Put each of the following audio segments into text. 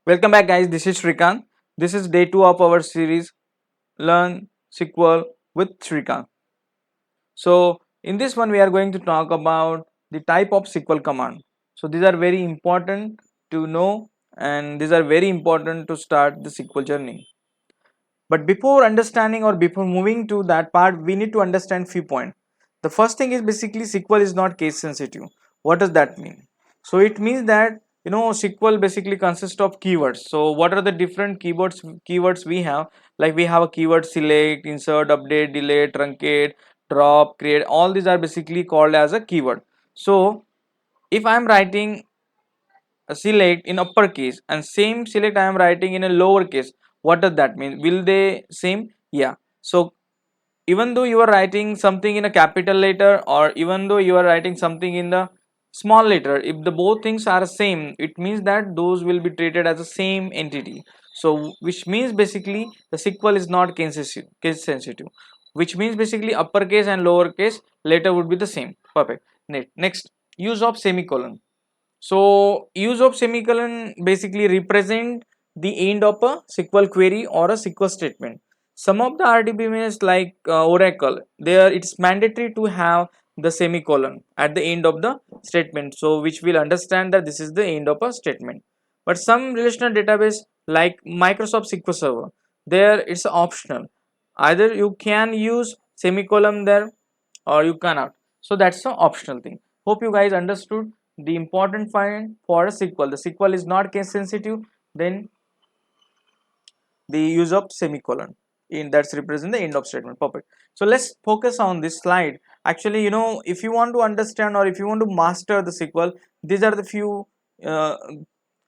Welcome back, guys. This is Shrikant. This is day 2 of our series Learn SQL with Shrikant. So, in this one, we are going to talk about the type of SQL command. So, these are very important to know, and these are very important to start the SQL journey. But before understanding or before moving to that part, we need to understand few points. The first thing is basically SQL is not case sensitive. What does that mean? So it means that SQL basically consists of keywords. So what are the different keywords we have? Like we have a keyword select, insert, update, delete, truncate, drop, create. All these are basically called as a keyword. So if I am writing a select in uppercase and same select I am writing in a lowercase, what does that mean? Will they same? Yeah. So even though you are writing something in a capital letter, or even though you are writing something in the small letter, if the both things are same, it means that those will be treated as the same entity. So which means basically the SQL is not case sensitive, which means basically uppercase and lowercase letter would be the same. Perfect. Next, use of semicolon. So use of semicolon basically represent the end of a SQL query or a SQL statement. Some of the RDBMS like Oracle, there it's mandatory to have the semicolon at the end of the statement. So which will understand that this is the end of a statement. But some relational database like Microsoft SQL Server, there it's optional. Either you can use semicolon there or you cannot. So that's the optional thing. Hope you guys understood the important point for a SQL. The SQL is not case sensitive, then the use of semicolon in that's represent the end of statement. Perfect. So let's focus on this slide. Actually, if you want to understand or if you want to master the SQL, these are the few uh,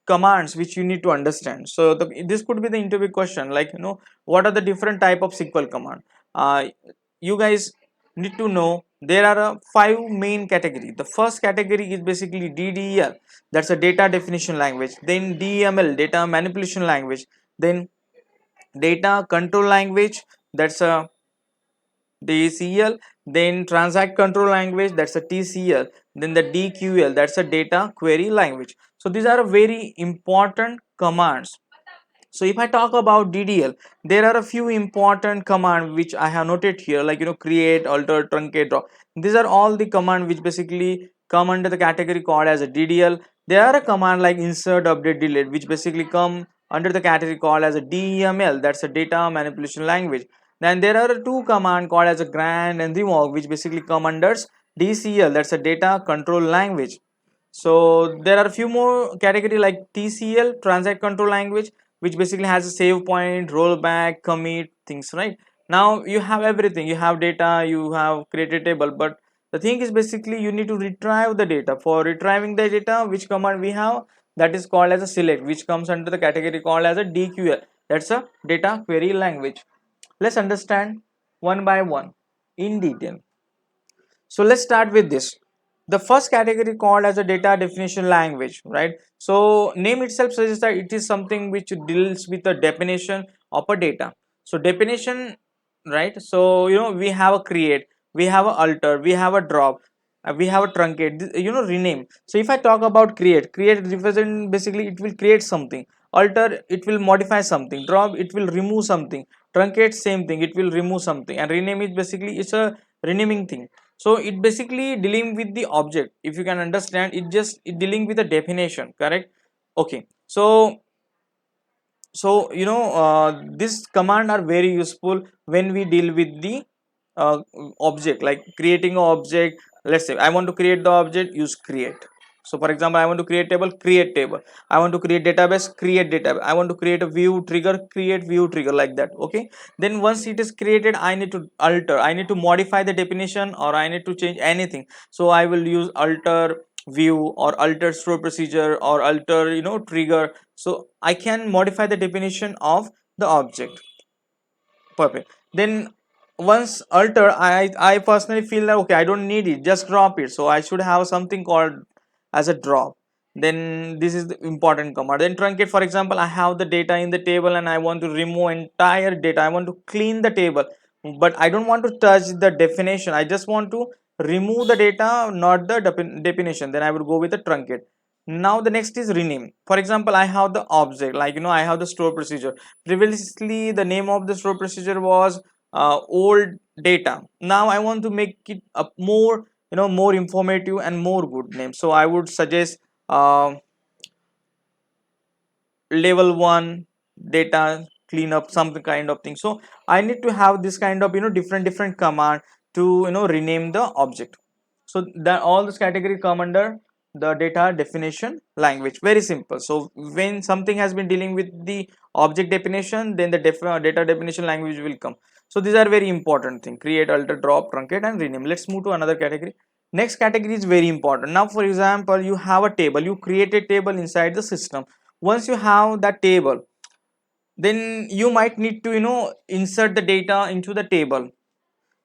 commands which you need to understand. So this could be the interview question, like what are the different type of SQL command. You guys need to know there are five main category. The first category is basically DDL, that's a data definition language. Then DML, data manipulation language. Then data control language, that's a DCL. Then transact control language, that's a TCL. Then the DQL, that's a data query language. So these are very important commands. So if I talk about DDL, there are a few important commands which I have noted here, like create, alter, truncate, drop. These are all the command which basically come under the category called as a DDL. There are a command like insert, update, delete, which basically come under the category called as a DML, that's a data manipulation language. Then there are two command called as a grant and remove, which basically come under DCL, that's a data control language. So there are a few more category like TCL, transact control language, which basically has a save point, rollback, commit things, right? Now you have everything, you have data, you have created table, but the thing is basically you need to retrieve the data. For retrieving the data, which command we have, that is called as a select, which comes under the category called as a DQL, that's a data query language. Let's understand one by one in detail. So let's start with this. The first category called as a data definition language, right? So name itself suggests that it is something which deals with the definition of a data. So definition, right? So we have a create, we have a alter, we have a drop, we have a truncate, rename. So if I talk about create represent basically it will create something. Alter, it will modify something. Drop, it will remove something. Truncate, same thing, it will remove something. And rename is basically it's a renaming thing. So it basically dealing with the object. If you can understand, it dealing with the definition, correct? Okay. So this command are very useful when we deal with the object, like creating an object. Let's say I want to create the object, use create. So for example, I want to create table, create table. I want to create database, create database. I want to create a view trigger, create view trigger, like that. Okay, then once it is created, I need to alter, I need to modify the definition, or I need to change anything. So I will use alter view, or alter store procedure, or alter trigger. So I can modify the definition of the object. Perfect. Then once alter, I personally feel that okay, I don't need it, just drop it. So I should have something called as a drop. Then this is the important command. Then truncate, for example, I have the data in the table and I want to remove entire data, I want to clean the table, but I don't want to touch the definition, I just want to remove the data, not the definition. Then I would go with the truncate. Now the next is rename. For example, I have the object, like I have the store procedure. Previously the name of the store procedure was old data. Now I want to make it a more more informative and more good name, so I would suggest level 1 data cleanup, some kind of thing. So I need to have this kind of different command to rename the object. So that all this category come under the data definition language. Very simple. So when something has been dealing with the object definition, then the data definition language will come. So these are very important thing: create, alter, drop, truncate, and rename. Let's move to another category. Next category is very important. Now for example, you have a table, you create a table inside the system. Once you have that table, then you might need to insert the data into the table.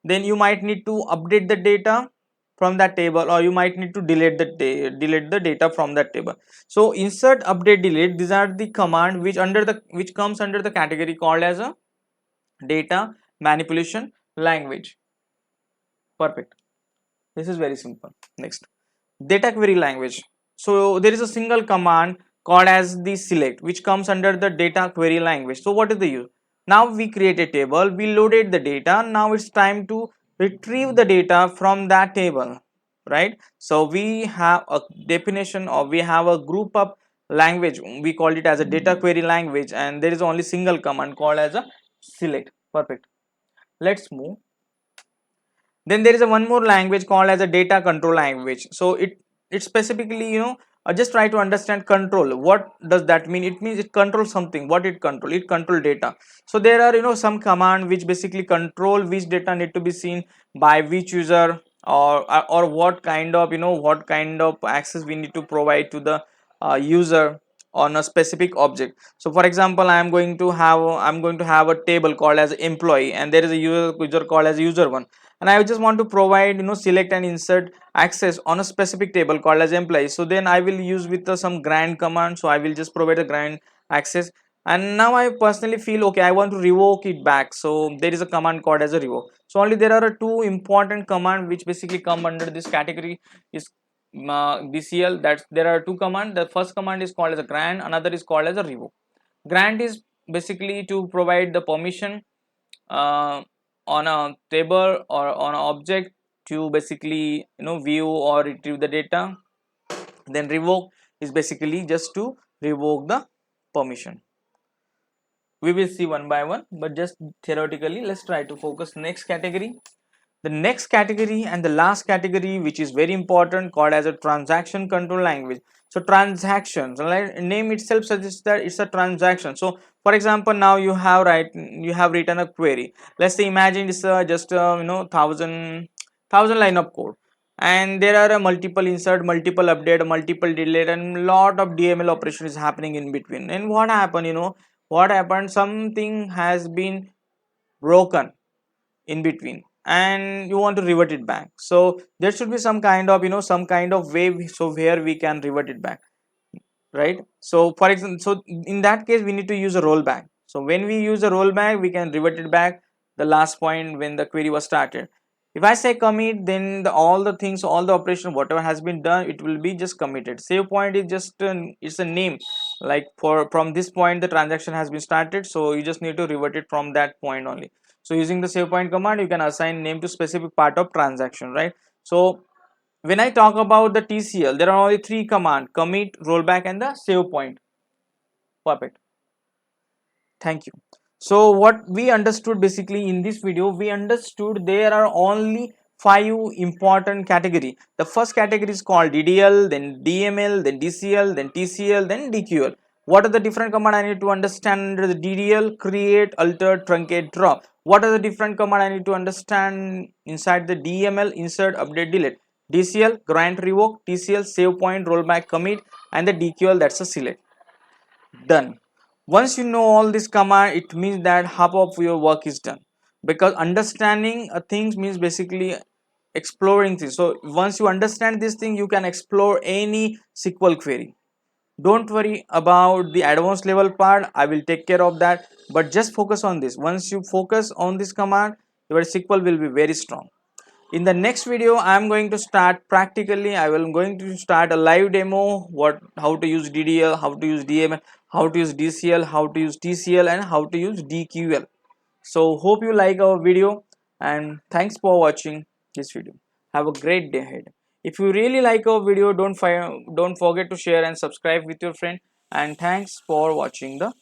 Then you might need to update the data from that table, or you might need to delete the data from that table. So insert, update, delete, these are the command which comes under the category called as a data manipulation language. Perfect. This is very simple. Next, data query language. So there is a single command called as the select, which comes under the data query language. So what is the use? Now we create a table, we loaded the data, now it's time to retrieve the data from that table, right? So we have a definition, or we have a group of language, we call it as a data query language, and there is only single command called as a select. Perfect. Let's move. Then there is a one more language called as a data control language. So it specifically just try to understand control. What does that mean? It means it controls something. What it control data. So there are some command which basically control which data need to be seen by which user, or what kind of what kind of access we need to provide to the user on a specific object. So for example, I'm going to have a table called as employee, and there is a user called as user1, and I just want to provide select and insert access on a specific table called as employee. So then I will use with some grant command. So I will just provide a grant access, and now I personally feel okay, I want to revoke it back. So there is a command called as a revoke. So only there are two important command which basically come under this category is BCL. That there are two commands. The first command is called as a grant, another is called as a revoke. Grant is basically to provide the permission uh, on a table or on an object to basically view or retrieve the data. Then revoke is basically just to revoke the permission. We will see one by one, but just theoretically let's try to focus next category. The next category and the last category, which is very important, called as a transaction control language. So transactions, like name itself suggests that it's a transaction. So for example, now you have written a query. Let's say, imagine it's just thousand line of code, and there are a multiple insert, multiple update, multiple delete, and lot of DML operation is happening in between. And what happened? What happened? Something has been broken in between, and you want to revert it back. So there should be some kind of some kind of way, so where we can revert it back, right? So for example, so in that case we need to use a rollback. So when we use a rollback, we can revert it back the last point when the query was started. If I say commit, then all the things, all the operation, whatever has been done, it will be just committed. Save point is just it's a name, like from this point the transaction has been started, so you just need to revert it from that point only. So using the save point command, you can assign name to specific part of transaction, right? So when I talk about the TCL, there are only three commands: commit, rollback, and the save point. Perfect. Thank you. So what we understood basically in this video, we understood there are only five important category. The first category is called DDL, then DML, then DCL, then TCL, then DQL. What are the different command I need to understand under the DDL? Create, alter, truncate, drop. What are the different command I need to understand inside the DML? Insert, update, delete. DCL, grant, revoke. TCL, save point, rollback, commit, and the DQL, that's a select. Done. Once you know all this command, it means that half of your work is done, because understanding a things means basically exploring things. So once you understand this thing, you can explore any SQL query. Don't worry about the advanced level part, I will take care of that, but just focus on this. Once you focus on this command, your SQL will be very strong. In the next video I am going to start practically. I will going to start a live demo, how to use ddl, how to use dml, how to use dcl, how to use tcl, and how to use dql. So hope you like our video, and thanks for watching this video. Have a great day ahead. If you really like our video, don't forget to share and subscribe with your friend, and thanks for watching the